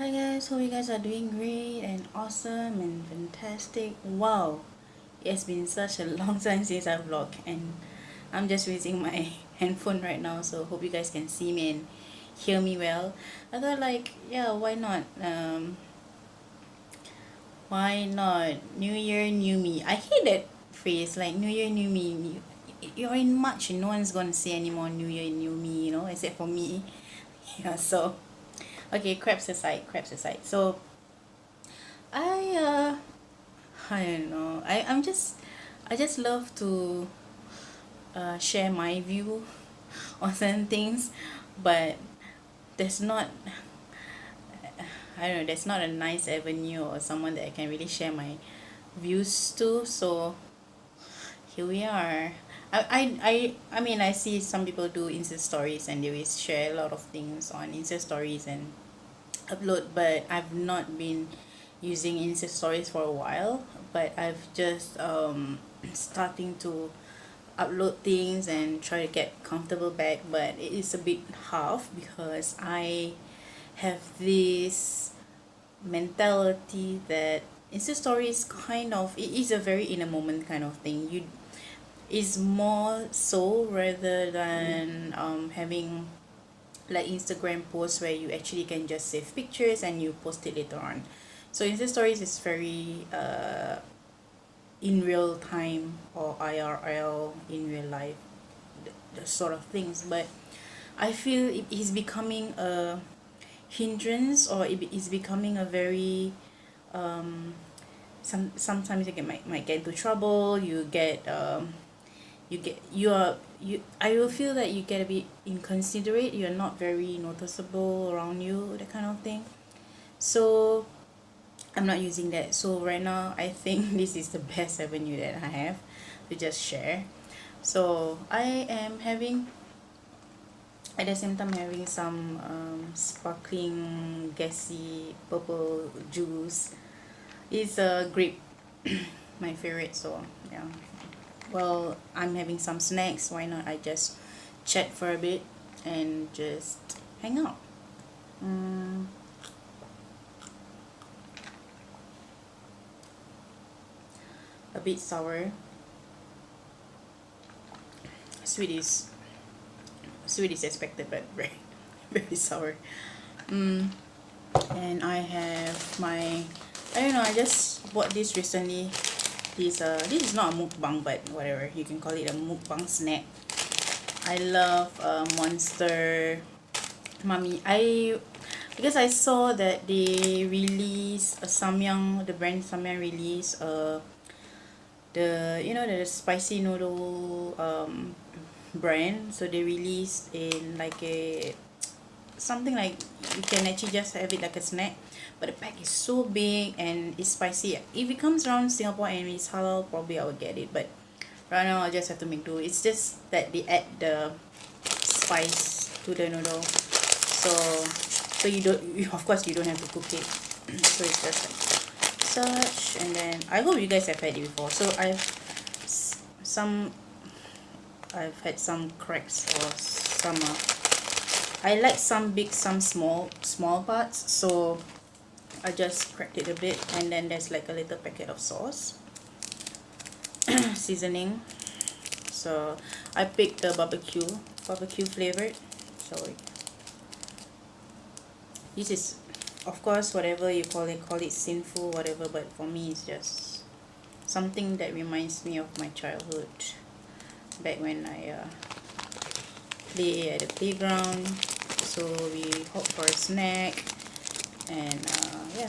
Hi guys, hope you guys are doing great and awesome and fantastic. Wow, it's been such a long time since I vlogged, and I'm just using my handphone right now, so hope you guys can see me and hear me well. I thought like, yeah, why not? Why not? New Year, new me. I hate that phrase, like New Year, new me. You're in March and no one's gonna say anymore New Year, new me, except for me. Yeah, so okay, crabs aside. So I I don't know. I just love to share my view on certain things, but there's not I don't know, there's not a nice avenue or someone that I can really share my views to. So here we are. I mean, I see some people do Insta stories and they always share a lot of things on Insta stories and upload, but I've not been using Insta stories for a while, but I've just starting to upload things and try to get comfortable back, but it is a bit half because I have this mentality that Insta stories kind of, it is a very in a moment kind of thing. You is more so rather than having like Instagram posts where you actually can just save pictures and you post it later on. So Insta stories is very in real time or IRL, in real life, the sort of things. But I feel it is becoming a hindrance, or it is becoming a very sometimes you might get into trouble. I will feel that you get a bit inconsiderate. You're not very noticeable around you, that kind of thing. So I'm not using that. So right now I think this is the best avenue that I have to just share. So I am having, at the same time, having some sparkling gassy purple juice. It's a grape, my favorite. So yeah, well, I'm having some snacks. Why not I just chat for a bit and just hang out. A bit sour. Sweet is expected, but very very sour. And I have my, I don't know, I just bought this recently. This is not a mukbang, but whatever, you can call it a mukbang snack. I love Monster Mummy. Because I saw that they release a Samyang, the brand Samyang release the spicy noodle brand. So they released in like a something like you can actually just have it like a snack, but the pack is so big and it's spicy. If it comes around Singapore and it's halal, probably I will get it, but right now I just have to make do. It's just that they add the spice to the noodle, so you don't, of course you don't have to cook it. So it's just like such. And then I hope you guys have had it before. So some I've had some cracks, or some I like some big, some small parts, so I just cracked it a bit. And then there's like a little packet of sauce seasoning. So I picked the barbecue flavored. So this is, of course, whatever you call it sinful, whatever, but for me it's just something that reminds me of my childhood, back when I play at the playground. So we hop for a snack, and yeah,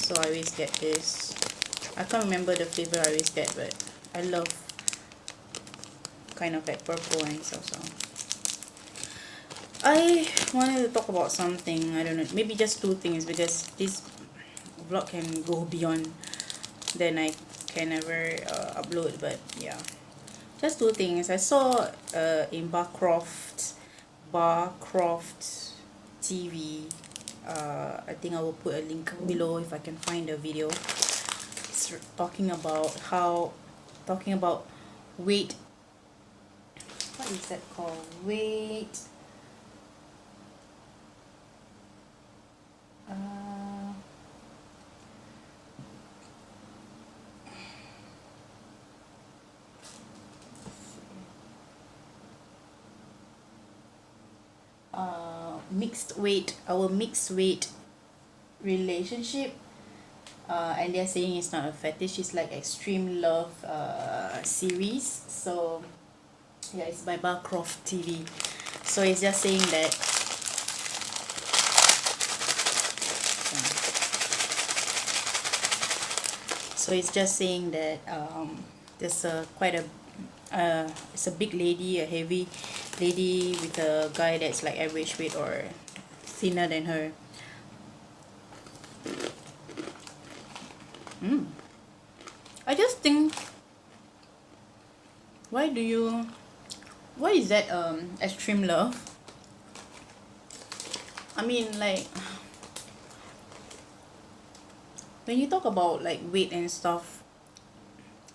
so I always get this. I can't remember the flavor I always get, but I love kind of like purple and stuff. So I wanted to talk about something, I don't know, maybe just two things, because this vlog can go beyond than I can ever upload. But yeah, just two things. I saw in Barcroft TV. I think I will put a link below if I can find the video. It's talking about weight. What is that called? Weight. our mixed weight relationship. And they're saying it's not a fetish, it's like extreme love series. So yeah, it's by Barcroft TV. So it's just saying that there's it's a big lady, a heavy lady with a guy that's like average weight or thinner than her. I just think, why is that extreme love? I mean, like, when you talk about like weight and stuff,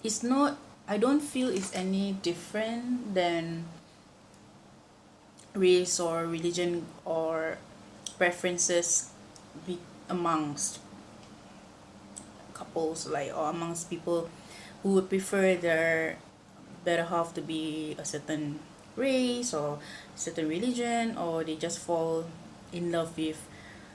it's not, I don't feel it's any different than race or religion or preferences amongst couples, like, or amongst people who would prefer their better half to be a certain race or certain religion, or they just fall in love with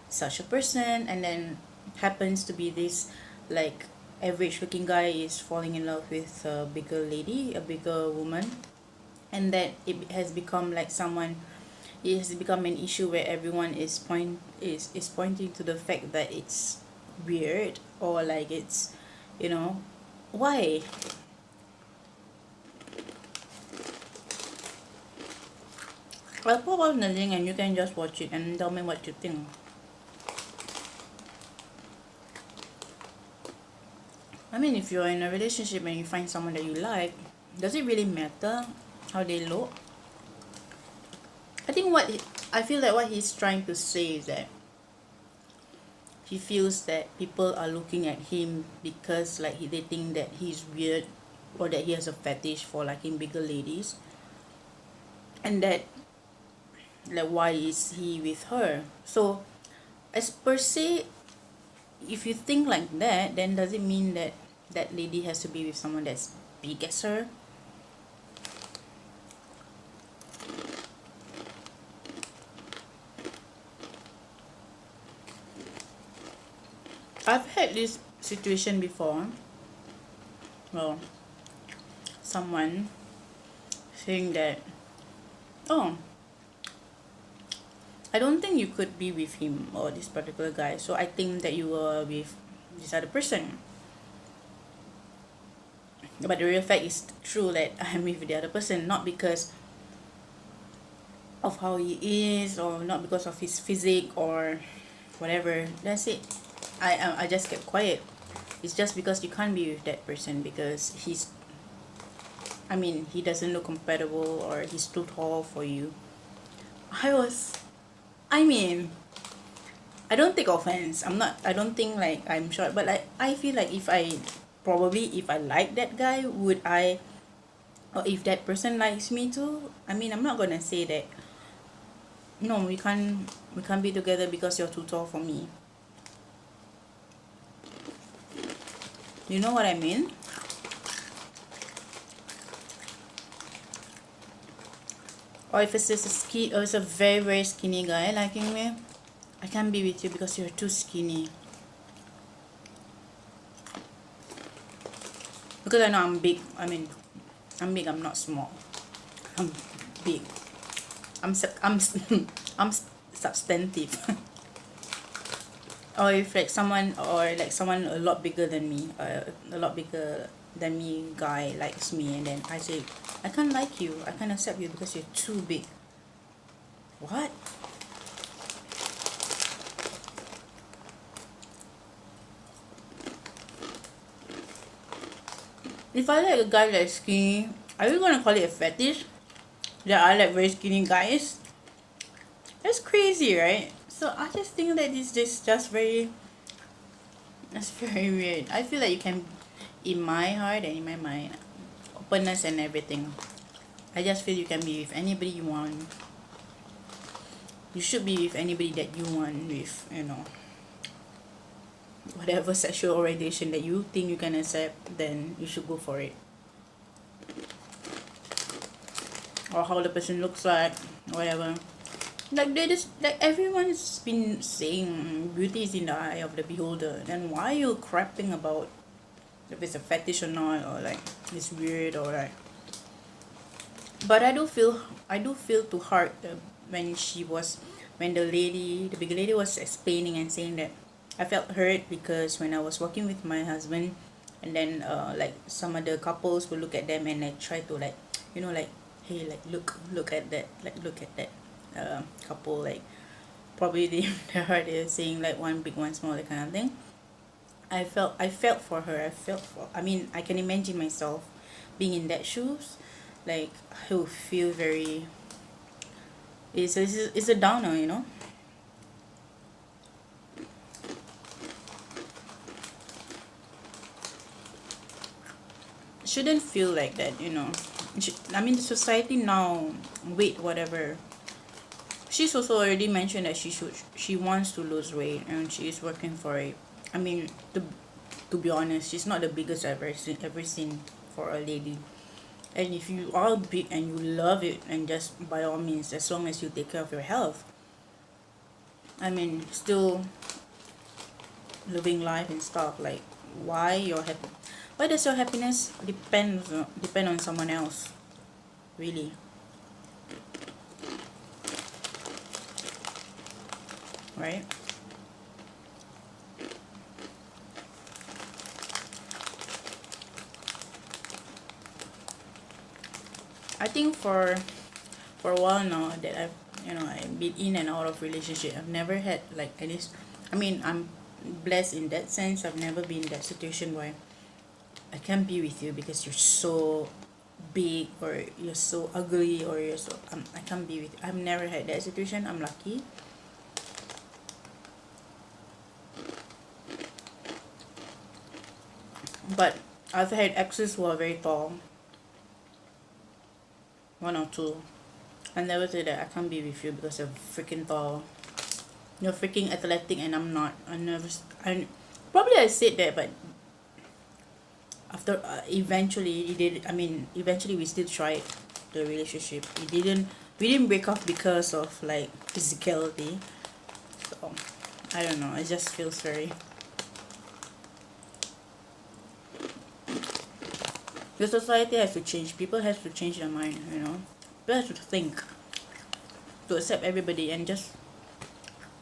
such a person, and then happens to be this like average looking guy is falling in love with a bigger lady, a bigger woman, and that it has become like it has become an issue where everyone is pointing to the fact that it's weird, or like it's, why? I'll pop out the link and you can just watch it and tell me what you think. I mean, if you're in a relationship and you find someone that you like, does it really matter how they look? I feel like what he's trying to say is that he feels that people are looking at him because like they think that he's weird, or that he has a fetish for liking bigger ladies, and that like, why is he with her? So as per se, if you think like that, then does it mean that that lady has to be with someone that's big as her? I've had this situation before. Well, someone saying that, oh, I don't think you could be with him or this particular guy, so I think that you were with this other person. But the real fact is true that I'm with the other person, not because of how he is, or not because of his physique or whatever. That's it. I just kept quiet. It's just because you can't be with that person because he doesn't look compatible, or he's too tall for you. I don't take offense. I don't think like I'm short, but like I feel like if I like that guy, would I, or if that person likes me too, I'm not gonna say that no, we can't be together because you're too tall for me. You know what I mean? Or if it's just it's a very very skinny guy liking me, I can't be with you because you're too skinny. Because I know I'm big. I'm big. I'm not small. I'm big. I'm substantive. Or if like someone a lot bigger than me, guy likes me, and then I say, I can't like you, I can't accept you because you're too big. What? If I like a guy that's skinny, are you gonna call it a fetish? That I like very skinny guys? That's crazy, right? So I just think that it's just very, that's very weird. I feel like you can, in my heart and in my mind, openness and everything, I just feel you can be with anybody you want. You should be with anybody that you want with, whatever sexual orientation that you think you can accept, then you should go for it. Or how the person looks like, whatever. Like they just like everyone's been saying beauty is in the eye of the beholder. Then why are you crapping about if it's a fetish or not, or like it's weird or like. But I do feel too hard when she was when the big lady was explaining and saying that I felt hurt because when I was working with my husband, and then like some other couples will look at them and like try to like like, hey, like look at that, like look at that couple, like probably their heart is saying like one big one small, that kind of thing. I felt for her. I mean, I can imagine myself being in that shoes. Like I would feel very. It's a downer. Shouldn't feel like that. I mean, the society now. Wait, whatever. She's also already mentioned that she wants to lose weight and she is working for it. I mean, to be honest, she's not the biggest I've ever seen for a lady. And if you are big and you love it, and just by all means, as long as you take care of your health, I mean, still living life and stuff. Like, why your happy? Why does your happiness depend on someone else? Really, right? I think for a while now that I've been in and out of relationship, I've never had like at least. I mean, I'm blessed in that sense. I've never been in that situation where I can't be with you because you're so big, or you're so ugly, or you're so I can't be with you. I've never had that situation. I'm lucky. But I've had exes who are very tall, one or two. I never say that I can't be with you because you're freaking tall. You're freaking athletic and I'm not. I never. I probably I said that, but after eventually it did. I mean, eventually we still tried the relationship. It didn't. We didn't break off because of like physicality. So I don't know. It just feels very. The society has to change. People have to change their mind. People have to think, to accept everybody, and just.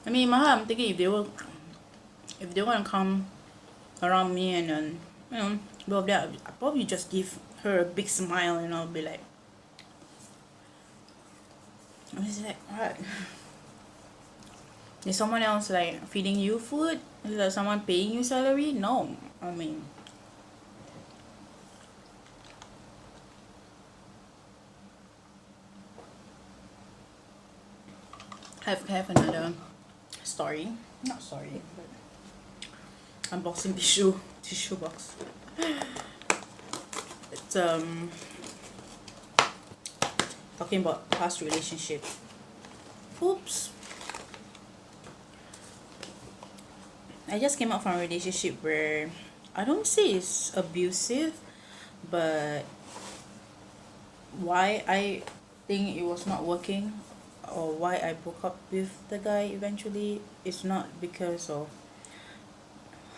I mean, in my heart, I'm thinking if they want to come around me and then blah blah, I probably just give her a big smile and I'll be like, I was like, what? Is someone else like feeding you food? Is there someone paying you salary? No. I mean, have another story. Not story, but unboxing tissue box. It's talking about past relationship. Oops. I just came out from a relationship where I don't say it's abusive, but why I think it was not working, or why I broke up with the guy eventually, is not because of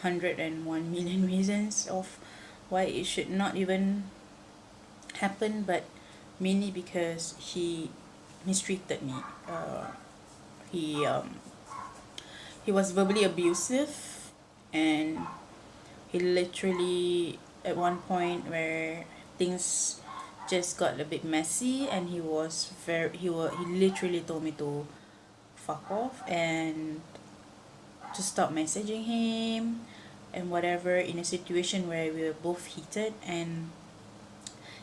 101 million reasons of why it should not even happen, but mainly because he mistreated me. He he was verbally abusive, and he literally at one point where things just got a bit messy, and he literally told me to fuck off and to stop messaging him and whatever, in a situation where we were both heated. And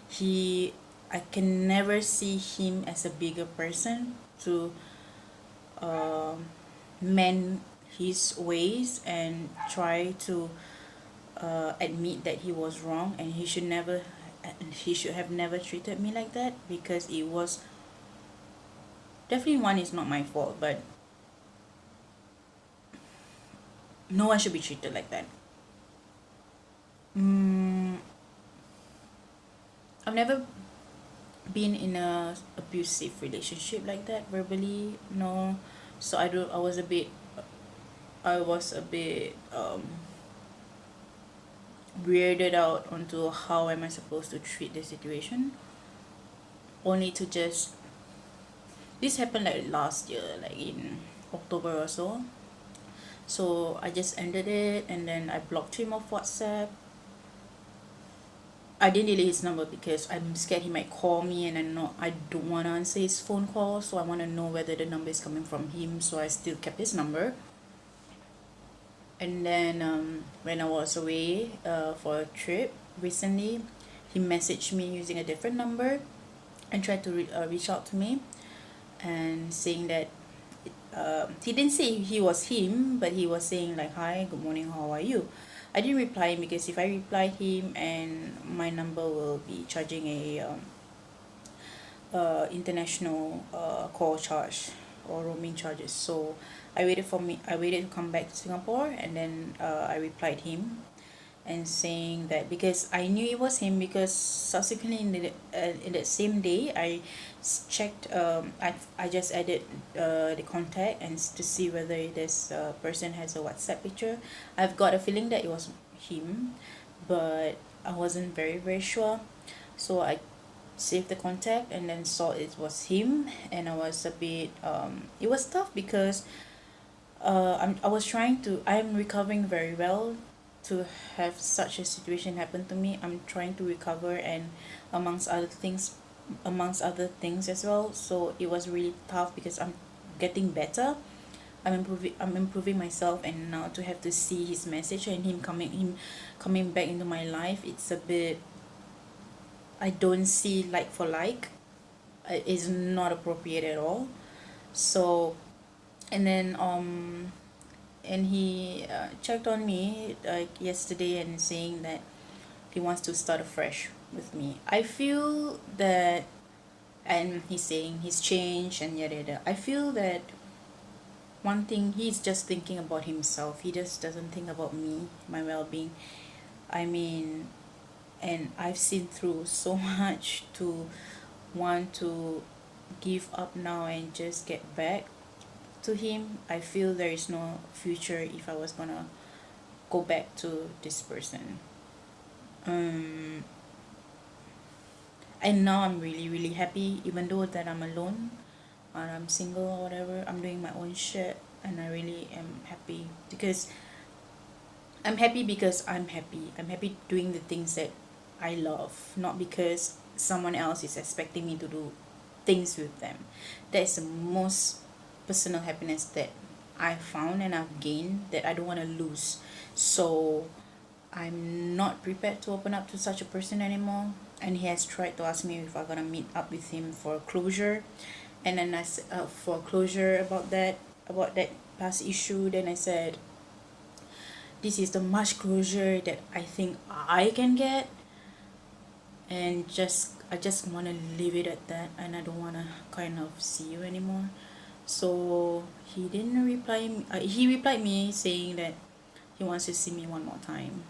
he I can never see him as a bigger person to mend his ways and try to admit that he was wrong, and he should have never treated me like that, because it was definitely, one, is not my fault, but no one should be treated like that. mm, I've never been in a abusive relationship like that verbally, no. So I was a bit weirded out onto how am I supposed to treat the situation, only to just this happened like last year, like in October or so. So I just ended it, and then I blocked him off WhatsApp. I didn't delete his number because I'm scared he might call me, and I don't want to answer his phone call, so I want to know whether the number is coming from him, so I still kept his number. And then when I was away for a trip recently, he messaged me using a different number and tried to reach out to me, and saying that he didn't say he was him, but he was saying like, "Hi, good morning, how are you?" I didn't reply him because if I reply him, and my number will be charging a international call charge or roaming charges. So I waited to come back to Singapore, and then I replied him and saying that because I knew it was him, because subsequently in that same day checked, I just added the contact and to see whether this person has a WhatsApp picture. I've got a feeling that it was him, but I wasn't very sure. So I saved the contact and then saw it was him, and I was a bit it was tough because I'm recovering very well to have such a situation happen to me. I'm trying to recover, and amongst other things amongst other things as well. So it was really tough because I'm getting better. I'm improving myself, and now to have to see his message and him coming back into my life, it's a bit, I don't see like for like. Is not appropriate at all. So, and then and he checked on me like yesterday and saying that he wants to start afresh with me. I feel that, and he's saying he's changed and yada yada. I feel that one thing, he's just thinking about himself. He just doesn't think about me, my well-being. I mean, and I've seen through so much to want to give up now and just get back to him. I feel there is no future if I was gonna go back to this person. Um, and now I'm really happy, even though that I'm alone and I'm single or whatever. I'm doing my own shit, and I really am happy because I'm happy. I'm happy doing the things that I love, not because someone else is expecting me to do things with them. That's the most personal happiness that I found and I've gained that I don't want to lose. So I'm not prepared to open up to such a person anymore. And he has tried to ask me if I'm gonna meet up with him for closure, and then I said for closure about that past issue. Then I said this is the much closure that I think I can get, and I just want to leave it at that, and I don't want to kind of see you anymore. So he didn't reply me. He replied me saying that he wants to see me one more time.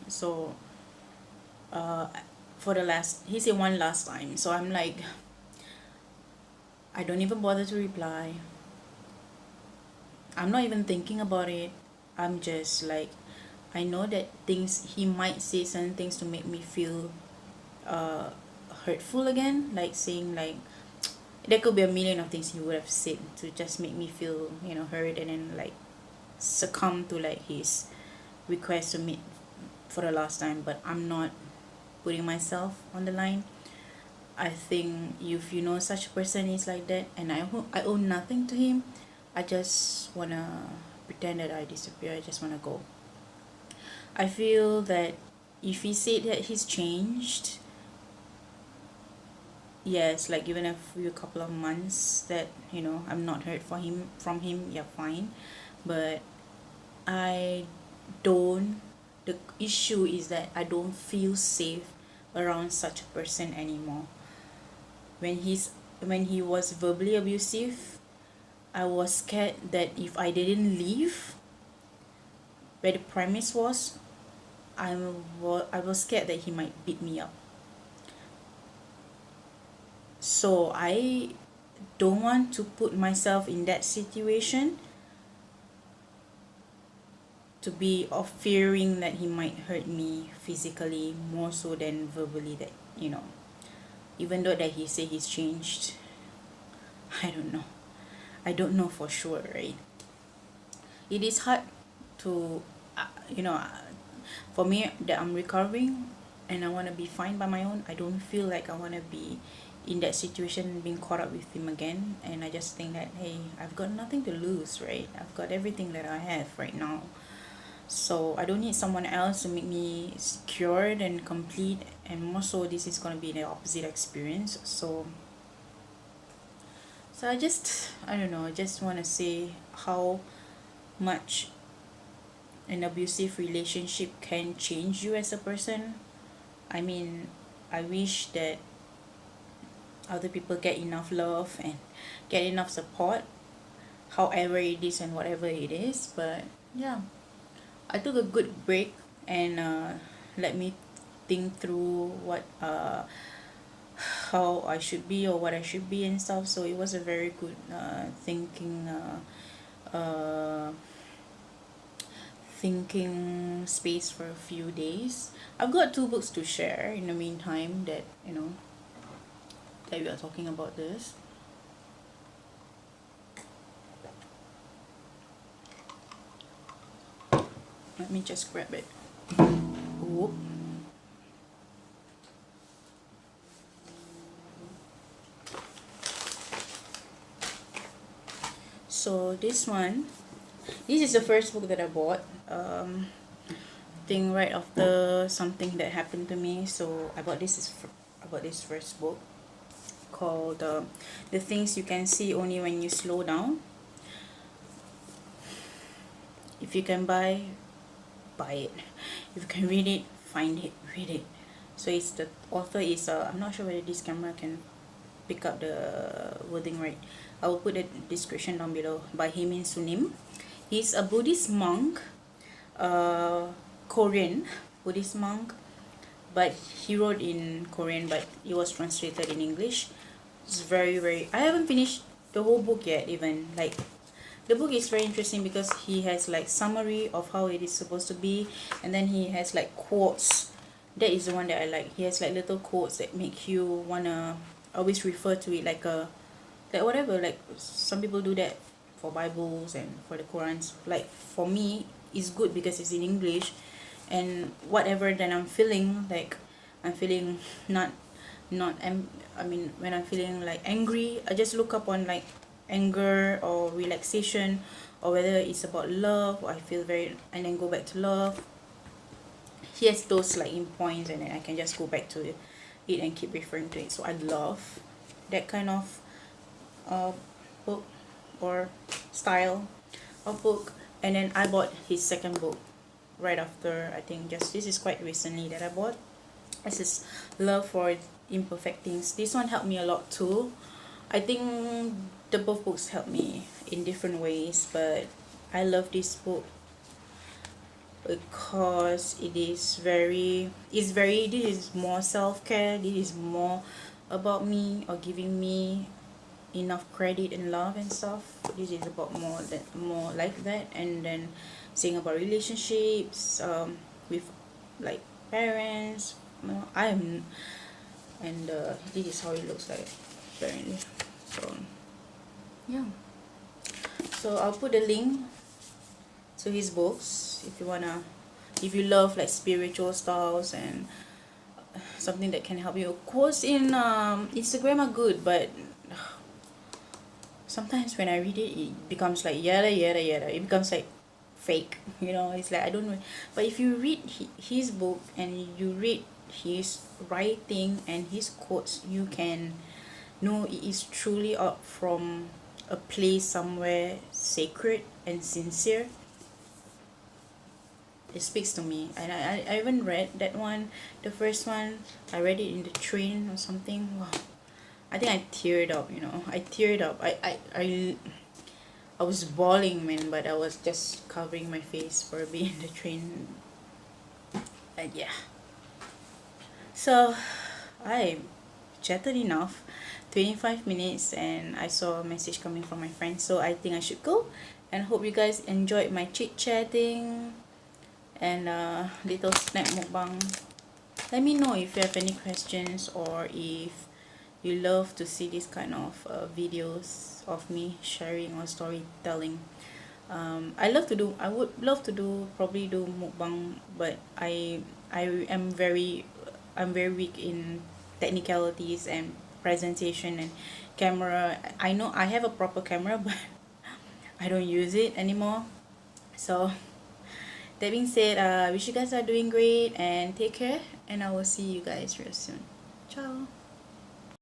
So uh for the last, he said one last time. So I'm like, I don't even bother to reply. I'm not even thinking about it. I'm just like, I know that things he might say certain things to make me feel uh hurtful again, like saying like there could be a million of things he would have said to just make me feel, hurt, and then like succumb to like his request to meet for the last time. But I'm not putting myself on the line. I think if such a person is like that, and I owe nothing to him, I just wanna pretend that I disappear. I just wanna go. I feel that if he said that he's changed, yes, like even a few couple of months that I'm not heard from him, yeah, fine. But I don't. The issue is that I don't feel safe around such a person anymore. When he was verbally abusive, I was scared that if I didn't leave where the premise was, I was scared that he might beat me up. So I don't want to put myself in that situation, to be of fearing that he might hurt me physically more so than verbally, that even though that he say he's changed. I don't know. I don't know for sure, right? It is hard to you know for me, that I'm recovering and I want to be fine by my own. I don't feel like I want to be in that situation, being caught up with him again. And I just think that, hey, I've got nothing to lose, right? I've got everything that I have right now. So I don't need someone else to make me secured and complete. And more so, this is going to be the opposite experience. So I don't know, I just want to say how much an abusive relationship can change you as a person. I mean, I wish that other people get enough love and get enough support, however it is and whatever it is. But yeah, I took a good break and let me think through what how I should be or what I should be and stuff. So it was a very good thinking space for a few days. I've got two books to share in the meantime, that that we are talking about this. Let me just grab it. Ooh. So this is the first book that I bought. Thing right after something that happened to me. So I bought this first book called "The Things You Can See Only When You Slow Down." If you can buy it. If you can read it, find it, read it. So it's the author is I'm not sure whether this camera can pick up the wording right. I will put the description down below. By Haemin Sunim. He's a Buddhist monk, Korean Buddhist monk, but he wrote in Korean, but it was translated in English. It's very, I haven't finished the whole book yet even. Like, the book is very interesting because he has like summary of how it is supposed to be, and then he has like quotes. That is the one that I like. He has like little quotes that make you wanna always refer to it, like whatever, like some people do that for Bibles and for the Qurans. Like for me, it's good because it's in English, and whatever that I'm feeling, like I'm feeling I mean, when I'm feeling like angry, I just look up on like anger or relaxation, or whether it's about love, or I feel very, and then go back to love. He has those like in points, and then I can just go back to it and keep referring to it. So I love that kind of book or style of book. And then I bought his second book right after. I think just this is quite recently that I bought. This is Love for Imperfect Things. This one helped me a lot too. I think the both books helped me in different ways, but I love this book because this is more self-care. This is more about me, or giving me enough credit and love and stuff. This is about more like that. And then saying about relationships with like parents. And this is how it looks like apparently. So yeah, so I'll put the link to his books if you love like spiritual styles and something that can help you. Of course, in Instagram are good, but sometimes when I read it, it becomes like yada yada yada. It becomes like fake, it's like I don't know. But if you read his book and you read his writing and his quotes, you can know it is truly out from a place somewhere sacred and sincere. It speaks to me. And I haven't read that one, the first one. I read it in the train or something. Wow, I think I teared up. I teared up. I was bawling, man, but I was just covering my face for being in the train. And yeah, so I chatted enough. 25 minutes and I saw a message coming from my friend, so I think I should go. And hope you guys enjoyed my chit chatting and little snack mukbang. Let me know if you have any questions or if you love to see this kind of videos of me sharing or storytelling. I would love to probably do mukbang, but I'm very weak in technicalities and presentation and camera. I know I have a proper camera, but I don't use it anymore. So that being said, I wish you guys are doing great and take care, and I will see you guys real soon. Ciao.